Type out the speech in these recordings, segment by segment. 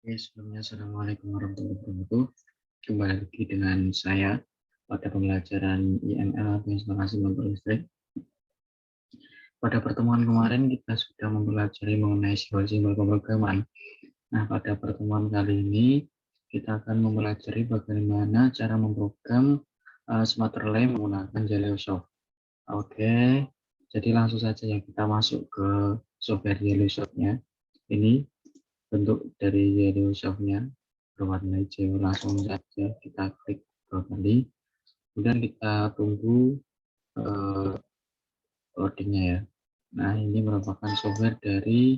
Oke, sebelumnya Assalamualaikum warahmatullahi wabarakatuh. Kembali lagi dengan saya pada pembelajaran IML atau instalasi motor listrik. Pada pertemuan kemarin kita sudah mempelajari mengenai simbol-simbol pemrograman. Nah, pada pertemuan kali ini kita akan mempelajari bagaimana cara memprogram smart relay menggunakan Jellysoft. Oke, jadi langsung saja ya kita masuk ke software Jellysoft-nya. Ini bentuk dari Jellysoft-nya berwarna hijau. Langsung saja kita klik 2 kali, kemudian kita tunggu loadingnya ya. Nah, ini merupakan software dari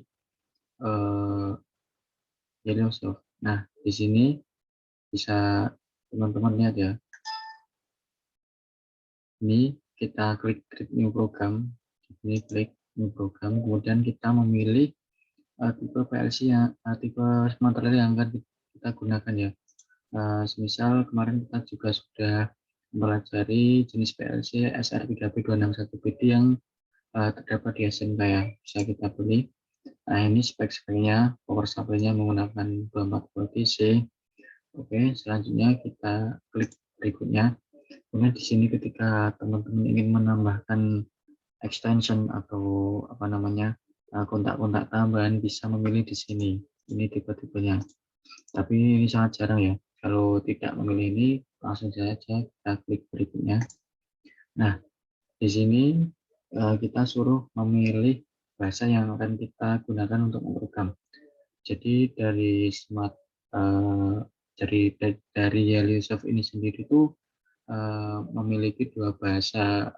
Jellysoft. Nah, di sini bisa teman-teman lihat ya. Ini kita klik new program. Ini klik new program, kemudian kita memilih tipe PLC yang tipe smart relay yang akan kita gunakan ya. Semisal kemarin kita juga sudah mempelajari jenis PLC SR3B261BD yang terdapat di SMK ya, bisa kita beli. Nah, ini spek-speknya, power supply-nya menggunakan 24 volt DC. Oke, selanjutnya kita klik berikutnya. Kemudian di sini ketika teman-teman ingin menambahkan extension atau apa namanya kontak-kontak tambahan, bisa memilih di sini. Ini tipe-tipenya. Tapi ini sangat jarang ya. Kalau tidak memilih ini, langsung saja kita klik berikutnya. Nah, di sini kita suruh memilih bahasa yang akan kita gunakan untuk memprogram. Jadi dari smart dari Jellysoft ini sendiri itu memiliki 2 bahasa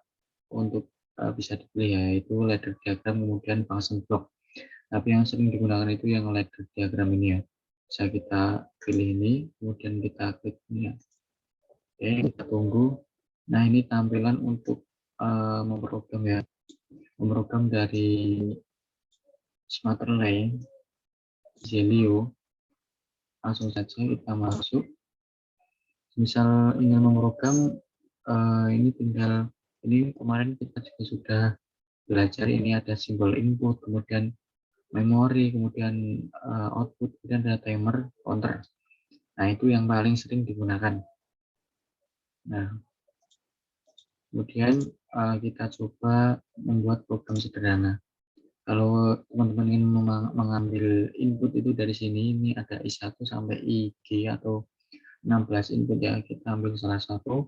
untuk bisa dipilih, yaitu ladder diagram kemudian function block. Tapi yang sering digunakan itu yang ladder diagram ini ya. Bisa kita pilih ini, kemudian kita klik ini ya. Oke, kita tunggu. Nah, ini tampilan untuk memprogram ya. Memprogram dari smart relay Zelio. Langsung saja kita masuk. Misal ingin memprogram, ini tinggal, ini kemarin kita juga sudah belajar, ini ada simbol input, kemudian memori, kemudian output, kemudian ada timer, counter. Nah, itu yang paling sering digunakan. Nah, kemudian kita coba membuat program sederhana. Kalau teman-teman ingin mengambil input itu dari sini, ini ada I1 sampai IG atau 16 input ya. Kita ambil salah satu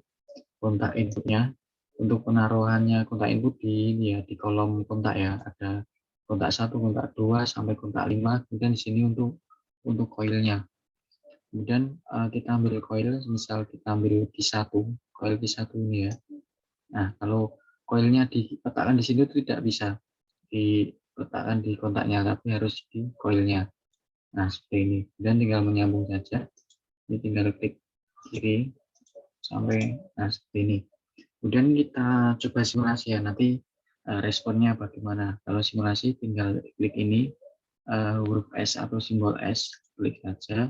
kontak inputnya. Untuk penaruhannya kontak input di ini ya, di kolom kontak ya. Ada kontak 1, kontak 2 sampai kontak 5. Kemudian di sini untuk koilnya. Kemudian kita ambil koil, misal kita ambil Q1, koil Q1 ini ya. Nah, kalau koilnya diletakkan di sini tidak bisa diletakkan di kontaknya, tapi harus di koilnya. Nah, seperti ini. Dan tinggal menyambung saja. Ini tinggal klik kiri sampai seperti ini. Kemudian kita coba simulasi ya, nanti responnya bagaimana. Kalau simulasi tinggal klik ini, huruf S atau simbol S, klik saja,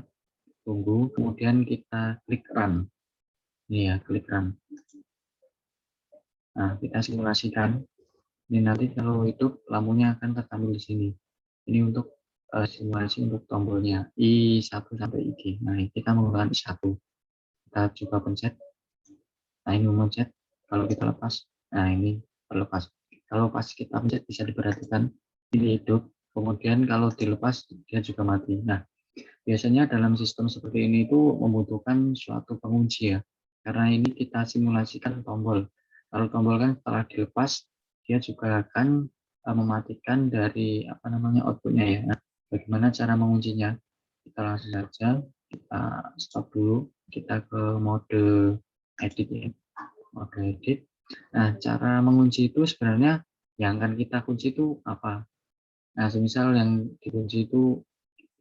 tunggu, kemudian kita klik run. Ini ya, klik run. Nah, kita simulasikan. Ini nanti kalau hidup, lampunya akan tertampil di sini. Ini untuk simulasi untuk tombolnya I1 sampai IG. Nah, kita menggunakan I1. Kita coba pencet. Nah, ini mencet. Kalau kita lepas, nah ini terlepas. Kalau pas kita pencet bisa diperhatikan ini hidup. Kemudian kalau dilepas dia juga mati. Nah, biasanya dalam sistem seperti ini itu membutuhkan suatu pengunci ya. Karena ini kita simulasikan tombol. Kalau tombol kan setelah dilepas dia juga akan mematikan dari apa namanya outputnya ya. Nah, bagaimana cara menguncinya? Kita langsung saja kita stop dulu. Kita ke mode edit ya. Mode edit. Nah, cara mengunci itu sebenarnya yang akan kita kunci itu apa? Nah, semisal yang dikunci itu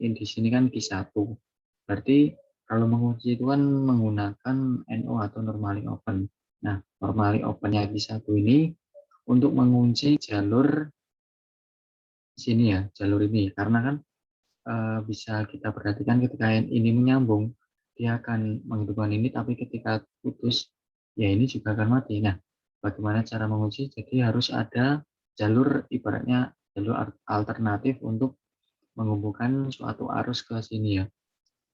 di sini kan Q1. Berarti kalau mengunci itu kan menggunakan NO atau normally open. Nah, normally opennya Q1 ini untuk mengunci jalur sini ya, jalur ini. Karena kan bisa kita perhatikan ketika ini menyambung, dia akan menghidupkan ini, tapi ketika putus, ya ini juga akan mati. Nah, bagaimana cara mengunci? Jadi harus ada jalur, ibaratnya jalur alternatif untuk menghubungkan suatu arus ke sini ya.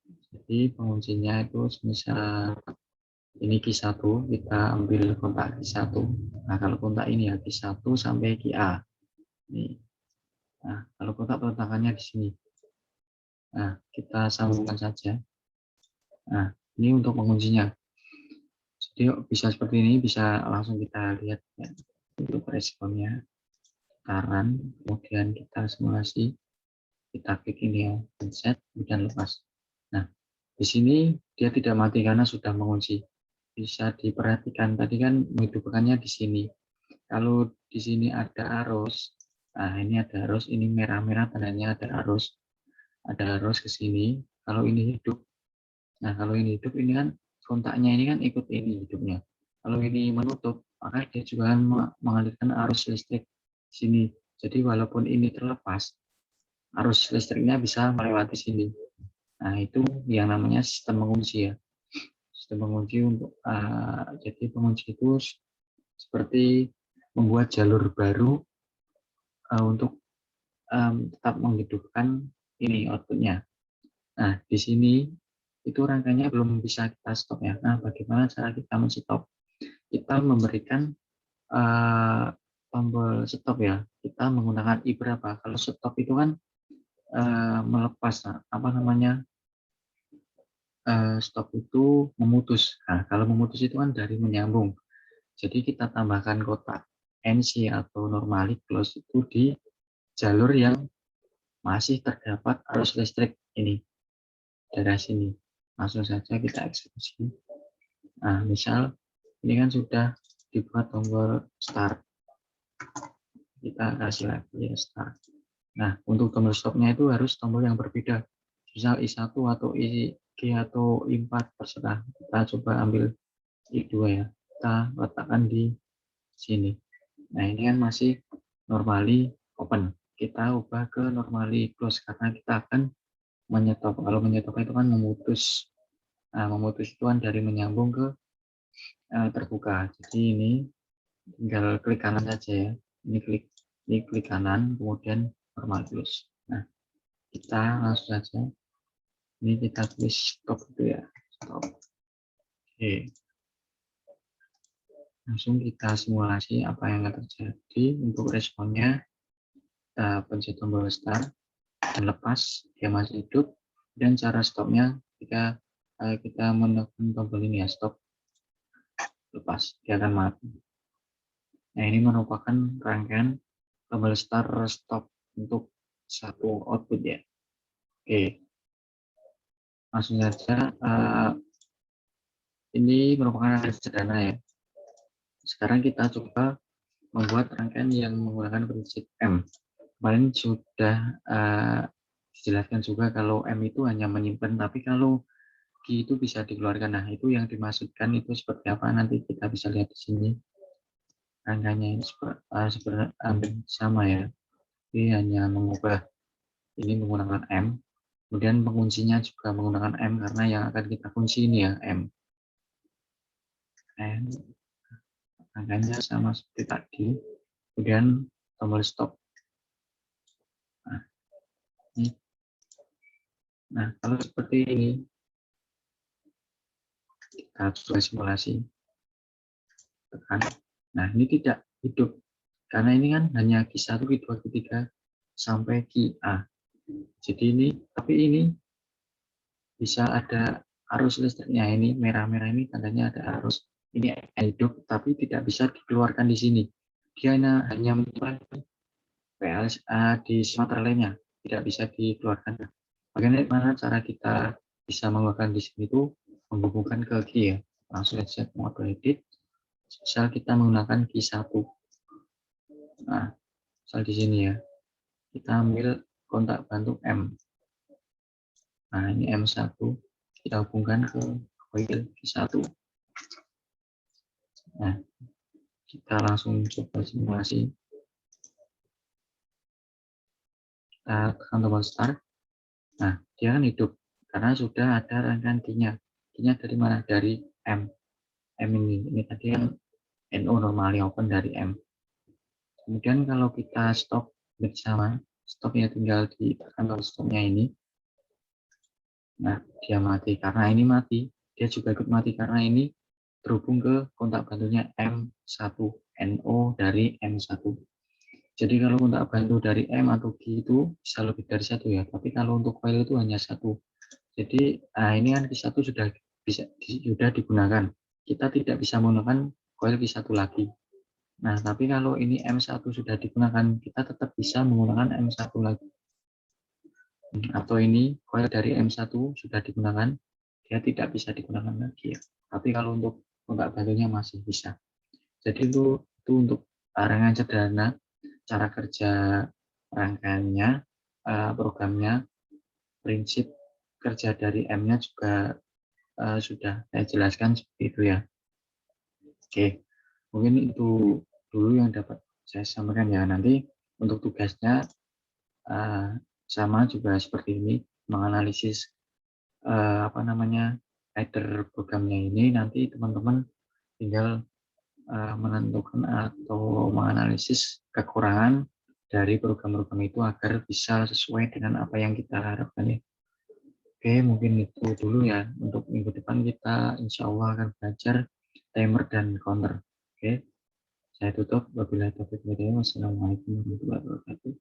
Jadi penguncinya itu misal ini Q1, kita ambil kontak Q1. Nah, kalau kontak ini ya Q1 sampai QA. Nih. Nah, kalau kontak peletakannya di sini. Nah, kita sambungkan saja. Nah, ini untuk penguncinya. Jadi bisa seperti ini, bisa langsung kita lihat ya, untuk responnya. Sekarang, kemudian kita simulasi, kita klik ini ya, set, kemudian lepas. Nah, di sini dia tidak mati karena sudah mengunci. Bisa diperhatikan tadi kan menghidupkannya di sini. Kalau di sini ada arus, nah ini ada arus, ini merah-merah tandanya ada arus ke sini. Kalau ini hidup, nah kalau ini hidup ini kan kontaknya ini kan ikut ini hidupnya. Kalau ini menutup, maka dia juga mengalirkan arus listrik sini. Jadi walaupun ini terlepas, arus listriknya bisa melewati sini. Nah itu yang namanya sistem mengunci ya. Sistem mengunci untuk jadi pengunci itu seperti membuat jalur baru untuk tetap menghidupkan ini outputnya. Nah, di sini itu rangkaiannya belum bisa kita stop ya. Nah, bagaimana cara kita men-stop? Kita memberikan tombol stop ya. Kita menggunakan I berapa? Kalau stop itu kan melepas, apa namanya? Stop itu memutus. Nah, kalau memutus itu kan dari menyambung. Jadi kita tambahkan kotak NC atau normally close itu di jalur yang masih terdapat arus listrik ini. Daerah sini. Langsung saja kita eksekusi. Nah, misal ini kan sudah dibuat tombol start. Kita kasih lagi ya start. Nah, untuk tombol stopnya itu harus tombol yang berbeda. Misal I1 atau IG atau I4 terserah. Kita coba ambil I2 ya. Kita letakkan di sini. Nah, ini kan masih normally open. Kita ubah ke normally close karena kita akan menyetop. Kalau menyetop itu kan memutus. Nah, memutus itu kan dari menyambung ke terbuka. Jadi ini tinggal klik kanan saja ya. Ini klik kanan, kemudian normal close. Nah, kita langsung saja. Ini kita tulis stop itu ya. Stop. Oke. Langsung kita simulasi apa yang akan terjadi. Untuk responnya, kita pencet tombol start dan lepas, dia masih hidup. Dan cara stopnya, jika kita menekan tombol ini ya, stop, lepas, dia akan mati. Nah, ini merupakan rangkaian tombol start stop untuk satu output ya. Oke, langsung saja. Ini merupakan rangkaian sederhana ya. Sekarang kita coba membuat rangkaian yang menggunakan prinsip M. Kemarin sudah dijelaskan juga kalau M itu hanya menyimpan, tapi kalau Q itu bisa dikeluarkan. Nah, itu yang dimaksudkan itu seperti apa nanti kita bisa lihat di sini. Rangkaiannya sebenarnya sama ya. Ini hanya mengubah ini menggunakan M. Kemudian penguncinya juga menggunakan M karena yang akan kita kunci ini ya M. M angkanya sama seperti tadi. Kemudian tombol stop. Nah, ini. Nah, kalau seperti ini kita coba simulasi. Tekan. Nah, ini tidak hidup karena ini kan hanya Q1, Q2, Q3 sampai QA. Jadi ini, tapi ini bisa ada arus listriknya. Ini merah-merah ini tandanya ada arus. Ini hidup tapi tidak bisa dikeluarkan di sini. Dia hanya menyimpan PLSA di Sumatera lainnya, tidak bisa dikeluarkan. Bagaimana cara kita bisa mengeluarkan di sini itu menghubungkan ke key ya. Langsung saja mode edit. Misal kita menggunakan key 1. Nah, misal di sini ya. Kita ambil kontak bantu M. Nah, ini M1. Kita hubungkan ke coil key 1. Nah, kita langsung coba simulasi. Kita tekan tombol start. Nah, dia kan hidup karena sudah ada rangkaian key-nya. Key-nya dari mana? Dari M. M ini tadi yang NO normally open dari M. Kemudian kalau kita stop bersama, stopnya tinggal di tekan tombol stopnya ini. Nah, dia mati. Karena ini mati, dia juga ikut mati karena ini terhubung ke kontak bantunya M1, NO dari M1. Jadi kalau kontak bantu dari M atau G itu bisa lebih dari satu ya, tapi kalau untuk coil itu hanya satu. Jadi ini kan Q1 sudah digunakan. Kita tidak bisa menggunakan coil Q1 lagi. Nah, tapi kalau ini M1 sudah digunakan, kita tetap bisa menggunakan M1 lagi. Atau ini coil dari M1 sudah digunakan, dia tidak bisa digunakan lagi ya. Tapi kalau untuk kontak bantunya masih bisa. Jadi itu untuk rangkaian sederhana, cara kerja rangkaiannya, programnya, prinsip kerja dari M-nya juga sudah saya jelaskan seperti itu ya. Oke, mungkin itu dulu yang dapat saya sampaikan ya. Nanti untuk tugasnya sama juga seperti ini, menganalisis apa namanya header programnya ini. Nanti teman-teman tinggal menentukan atau menganalisis kekurangan dari program-program itu agar bisa sesuai dengan apa yang kita harapkan ya. Oke, mungkin itu dulu ya. Untuk minggu depan kita insya Allah akan belajar timer dan counter. Oke, saya tutup. Wabillahi taufiq wal hidayah. Wassalamualaikum warahmatullahi wabarakatuh.